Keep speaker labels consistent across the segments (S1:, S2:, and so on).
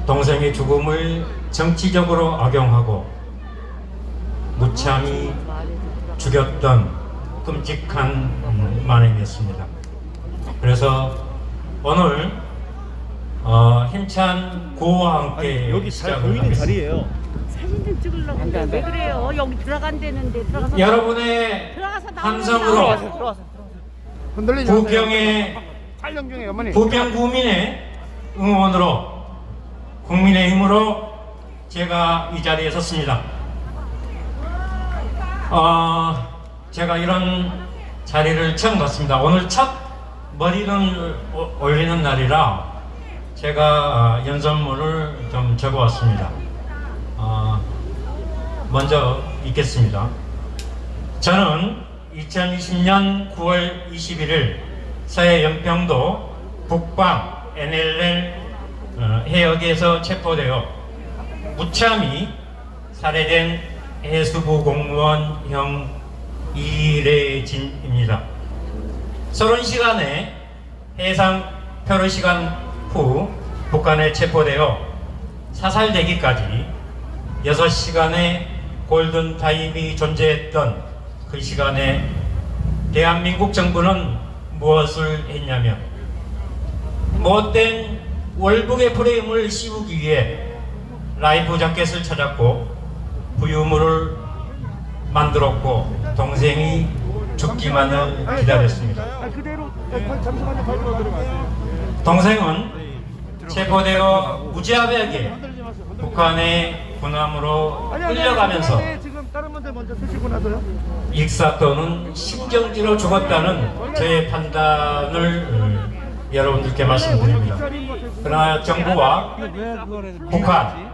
S1: 동생의 죽음을 정치적으로 악용하고 무참히 죽였던 끔찍한 만행이었습니다. 그래서 오늘 힘찬 구호와 함께
S2: 여기 잘
S1: 시작을
S2: 보이는
S1: 하겠습니다.
S2: 자리예요.
S3: 사진 좀 찍으려고 하는데 왜 그래요? 여기 들어간다는데 들어가서
S1: 여러분의
S3: 들어가서
S1: 함성으로
S2: 흔들리지
S1: 부평의
S2: 촬영 중에 어머니.
S1: 부평 구민의 응원으로 국민의힘으로 제가 이 자리에 섰습니다. 제가 이런 자리를 처음 봤습니다. 오늘 첫 머리를 올리는 날이라 제가 연설문을 좀 적어왔습니다. 먼저 읽겠습니다. 저는 2020년 9월 21일 서해 연평도 북방 NLL 해역에서 체포되어 무참히 살해된 해수부 공무원형 이래진입니다. 30시간의 해상 표류 시간 후 북한에 체포되어 사살되기까지 6시간의 골든타임이 존재했던 그 시간에 대한민국 정부는 무엇을 했냐면 못된 월북의 프레임을 씌우기 위해 라이프 자켓을 찾았고 부유물을 만들었고 동생이 죽기만을 기다렸습니다. 동생은 체포되어 무자비하게 북한의 군함으로 끌려가면서 익사 또는 심정지로 죽었다는 저의 판단을 여러분들께 말씀드립니다. 그러나 정부와 북한은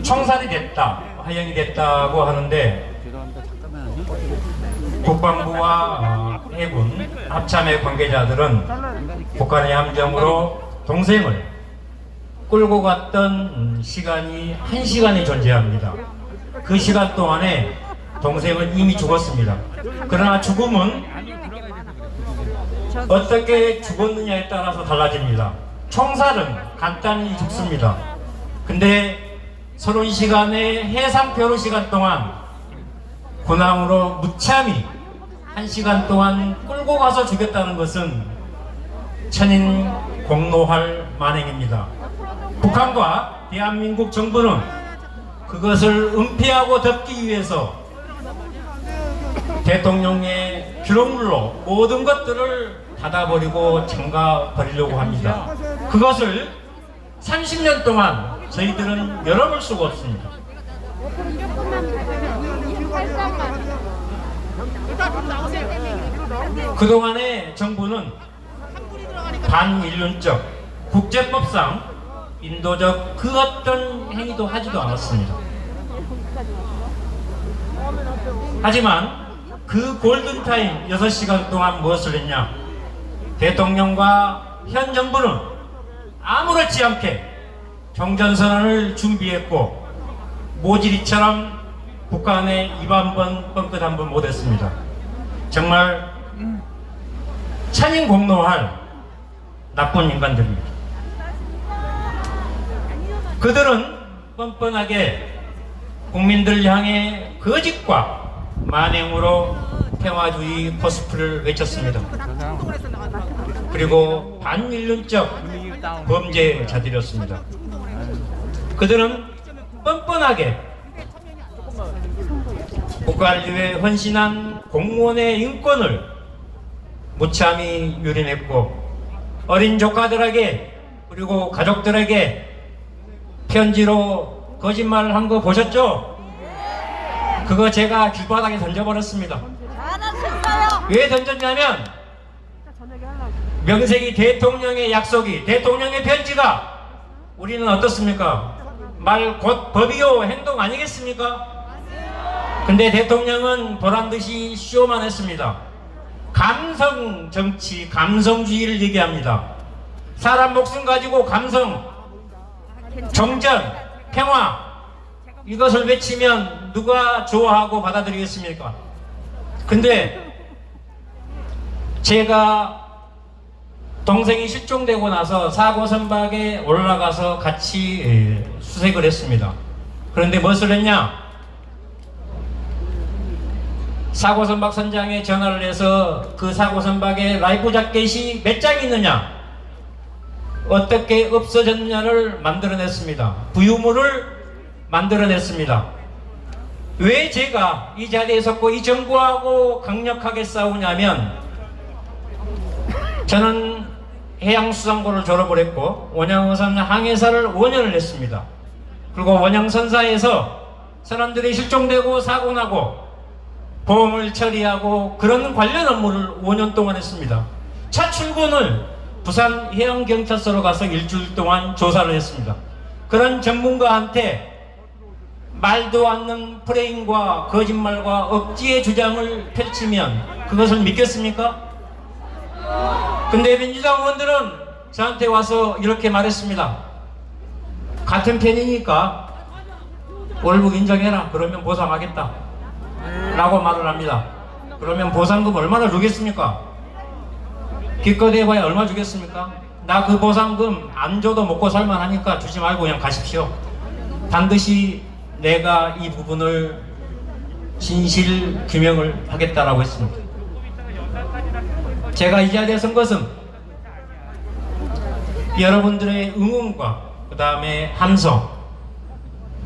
S1: 총살이 됐다, 화형이 됐다고 하는데 국방부와 해군 합참의 관계자들은 북한의 함정으로 동생을 끌고 갔던 시간이 1시간이 존재합니다. 그 시간 동안에 동생은 이미 죽었습니다. 그러나 죽음은 어떻게 죽었느냐에 따라서 달라집니다. 총살은 간단히 죽습니다. 근데 30시간의 해상표류 시간 동안 군함으로 무참히 1시간 동안 끌고 가서 죽였다는 것은 천인 공노할 만행입니다. 북한과 대한민국 정부는 그것을 은폐하고 덮기 위해서 대통령의 기록물로 모든 것들을 닫아버리고 잠가버리려고 합니다. 그것을 30년 동안 저희들은 열어볼 수가 없습니다. 그동안의 정부는 반인륜적, 국제법상 인도적 그 어떤 행위도 하지도 않았습니다. 하지만 그 골든타임 6시간 동안 무엇을 했냐? 대통령과 현 정부는 아무렇지 않게 종전선언을 준비했고 모지리처럼 북한에 입 한 번 뻥끗 한 번 못했습니다. 정말 천인공노할 나쁜 인간들입니다. 그들은 뻔뻔하게 국민들 향해 거짓과 만행으로 평화주의 포스프를 외쳤습니다. 그리고 반인륜적 범죄자들이었습니다. 그들은 뻔뻔하게 북한을 위해 헌신한 공무원의 인권을 무참히 유린했고 어린 조카들에게 그리고 가족들에게 편지로 거짓말을 한 거 보셨죠? 그거 제가 길바닥에 던져버렸습니다. 왜 던졌냐면 명색이 대통령의 약속이 대통령의 편지가 우리는 어떻습니까? 말 곧 법이요 행동 아니겠습니까? 근데 대통령은 보란듯이 쇼만 했습니다. 감성 정치, 감성주의를 얘기합니다. 사람 목숨 가지고 감성, 정전, 평화 이것을 외치면 누가 좋아하고 동생이 실종되고 나서 사고 선박에 올라가서 같이 수색을 했습니다. 그런데 무엇을 했냐? 사고 선박 선장에 전화를 해서 그 사고 선박에 라이프 자켓이 몇 장이 있느냐, 어떻게 없어졌느냐를 만들어냈습니다. 부유물을 만들어냈습니다. 왜 제가 이 자리에 섰고 이 정부하고 강력하게 싸우냐면, 저는 해양수산고를 졸업을 했고 원양어선 항해사를 5년을 했습니다. 그리고 원양선사에서 사람들이 실종되고 사고나고 보험을 처리하고 그런 관련 업무를 5년 동안 했습니다. 차 출근을 부산 해양경찰서로 가서 일주일 동안 조사를 했습니다. 그런 전문가한테 말도 않는 프레임과 거짓말과 억지의 주장을 펼치면 그것을 믿겠습니까? 근데 민주당 의원들은 저한테 와서 이렇게 말했습니다. 같은 편이니까 월북 인정해라. 그러면 보상하겠다 라고 말을 합니다. 그러면 보상금 얼마나 주겠습니까? 기껏 해봐야 얼마 주겠습니까? 나 그 보상금 안 줘도 먹고 살만하니까 주지 말고 그냥 가십시오. 반드시 내가 이 부분을 진실 규명을 하겠다라고 했습니다. 제가 이 자리에 선 것은 여러분들의 응원과 그 다음에 함성,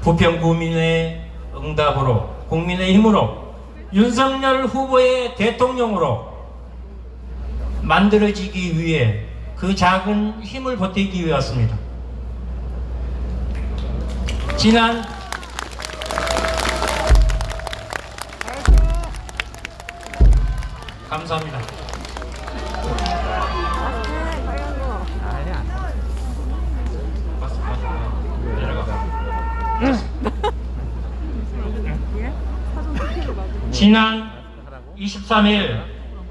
S1: 부평 구민의 응답으로, 국민의 힘으로 윤석열 후보의 대통령으로 만들어지기 위해 그 작은 힘을 보태기 위해 왔습니다. 지난 감사합니다. 지난 23일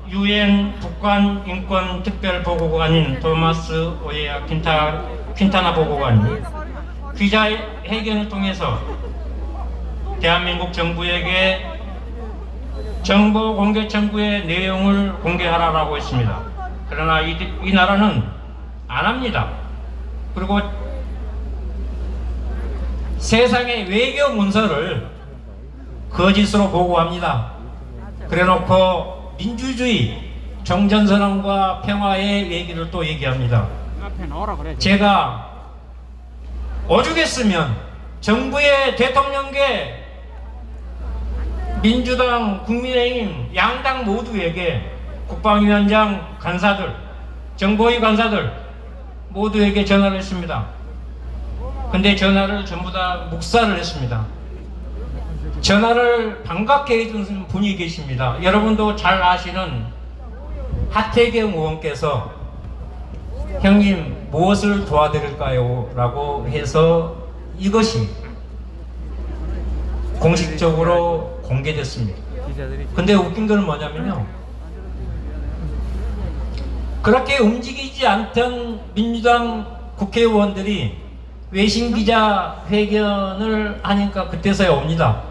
S1: UN 북한 인권 특별보고관인 토마스 오에아 퀸타나 보고관이 기자회견을 통해서 대한민국 정부에게 정보 공개 청구의 내용을 공개하라고 했습니다. 그러나 이 나라는 안 합니다. 그리고 세상의 외교 문서를 거짓으로 보고합니다. 그래놓고 민주주의, 정전선언과 평화의 얘기를 또 얘기합니다. 제가 오죽했으면 정부의 대통령께 민주당, 국민의힘, 양당 모두에게 국방위원장 간사들, 정보위 간사들 모두에게 전화를 했습니다. 근데 전화를 전부 다 묵살을 했습니다. 전화를 반갑게 해준 분이 계십니다. 여러분도 잘 아시는 하태경 의원께서 형님 무엇을 도와드릴까요? 라고 해서 이것이 공식적으로 공개됐습니다. 근데 웃긴 건 뭐냐면요, 그렇게 움직이지 않던 민주당 국회의원들이 외신기자 회견을 하니까 그때서야 옵니다.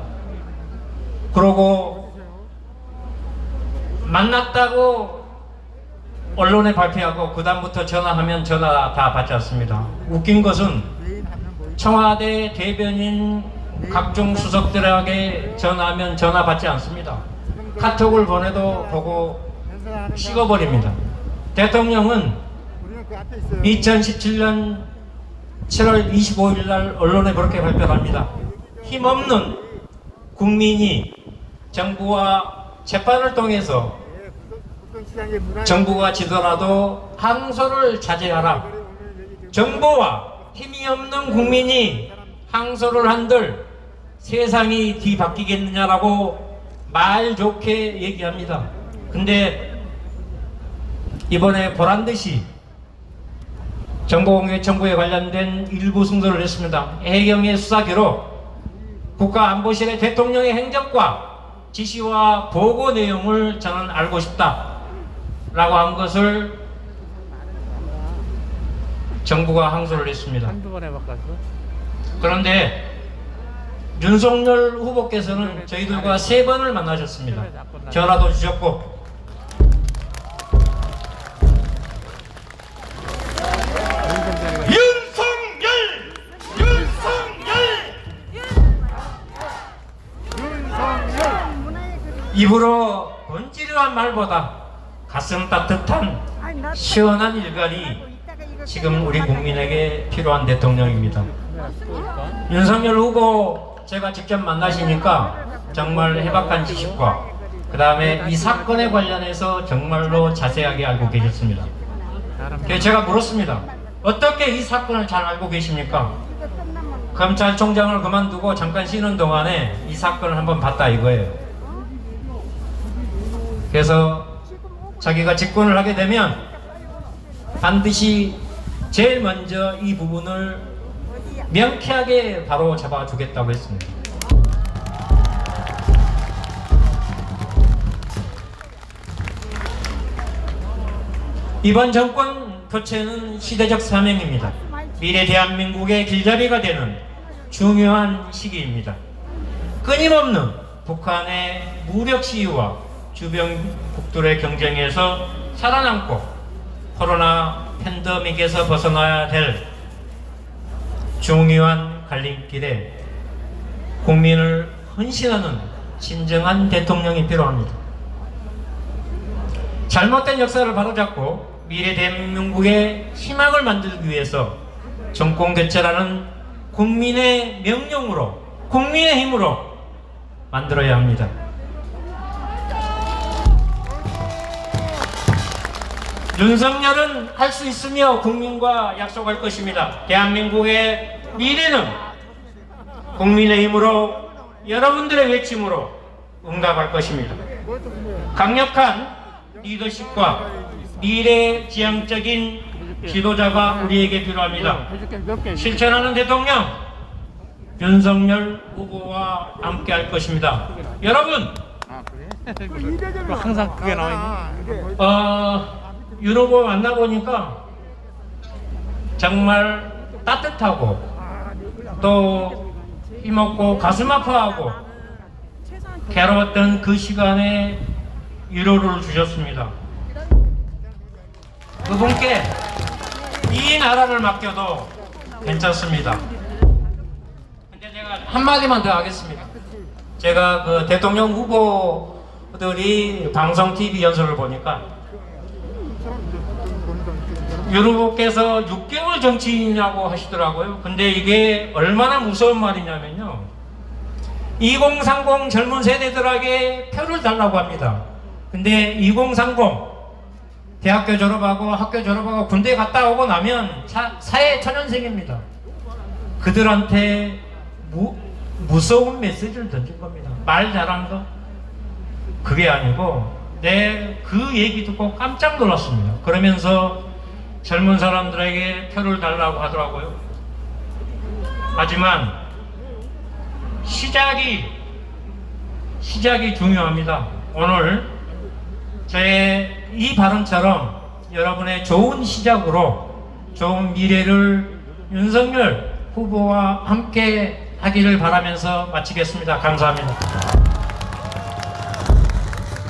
S1: 그러고 만났다고 언론에 발표하고 그 다음부터 전화하면 전화 다 받지 않습니다. 웃긴 것은 청와대 대변인 각종 수석들에게 전화하면 전화 받지 않습니다. 카톡을 보내도 보고 식어버립니다. 대통령은 2017년 7월 25일 날 언론에 그렇게 발표합니다. 힘없는 국민이 정부와 재판을 통해서 정부가 지더라도 항소를 자제하라. 정부와 힘이 없는 국민이 항소를 한들 세상이 뒤바뀌겠느냐라고 말 좋게 얘기합니다. 근데 이번에 보란듯이 정보공개 청구에 관련된 일부 승소를 했습니다. 해경의 수사기록, 국가안보실의 대통령의 행적과 지시와 보고 내용을 저는 알고 싶다 라고 한 것을 정부가 항소를 했습니다.
S2: 한두 번 해봤겠어?
S1: 그런데 윤석열 후보께서는 저희들과 3번을 만나셨습니다. 전화도 주셨고 입으로 번지르한 말보다 가슴 따뜻한 시원한 일갈이 지금 우리 국민에게 필요한 대통령입니다. 윤석열 후보 제가 직접 만나시니까 정말 해박한 지식과 그 다음에 이 사건에 관련해서 정말로 자세하게 알고 계셨습니다. 그래서 제가 물었습니다. 어떻게 이 사건을 잘 알고 계십니까? 검찰총장을 그만두고 잠깐 쉬는 동안에 이 사건을 한번 봤다 이거예요. 그래서 자기가 집권을 하게 되면 반드시 제일 먼저 이 부분을 명쾌하게 바로 잡아주겠다고 했습니다. 이번 정권 교체는 시대적 사명입니다. 미래 대한민국의 길잡이가 되는 중요한 시기입니다. 끊임없는 북한의 무력 시위와 주변국들의 경쟁에서 살아남고 코로나 팬데믹에서 벗어나야 될 중요한 갈림길에 국민을 헌신하는 진정한 대통령이 필요합니다. 잘못된 역사를 바로잡고 미래 대한민국의 희망을 만들기 위해서 정권 교체라는 국민의 명령으로, 국민의 힘으로 만들어야 합니다. 윤석열은 할 수 있으며 국민과 약속할 것입니다. 대한민국의 미래는 국민의 힘으로, 여러분들의 외침으로 응답할 것입니다. 강력한 리더십과 미래지향적인 지도자가 우리에게 필요합니다. 실천하는 대통령 윤석열 후보와 함께 할 것입니다. 여러분,
S4: 항상 그게 나와 있네.
S1: 윤 후보 만나보니까 정말 따뜻하고 또 힘없고 가슴 아파하고 괴로웠던 그 시간에 위로를 주셨습니다. 그분께 이 나라를 맡겨도 괜찮습니다. 근데 제가 한마디만 더 하겠습니다. 제가 그 대통령 후보들이 방송 TV 연설을 보니까 윤 후보께서 6개월 정치인이라고 하시더라고요. 근데 이게 얼마나 무서운 말이냐면요, 2030 젊은 세대들에게 표를 달라고 합니다. 근데 2030 대학교 졸업하고 학교 졸업하고 군대 갔다 오고 나면 사회 초년생입니다. 그들한테 무서운 메시지를 던진 겁니다. 말 잘한 거 그게 아니고, 그 얘기 듣고 깜짝 놀랐습니다. 그러면서 젊은 사람들에게 표를 달라고 하더라고요. 하지만 시작이 중요합니다. 오늘 저의 이 발언처럼 여러분의 좋은 시작으로 좋은 미래를 윤석열 후보와 함께 하기를 바라면서 마치겠습니다. 감사합니다.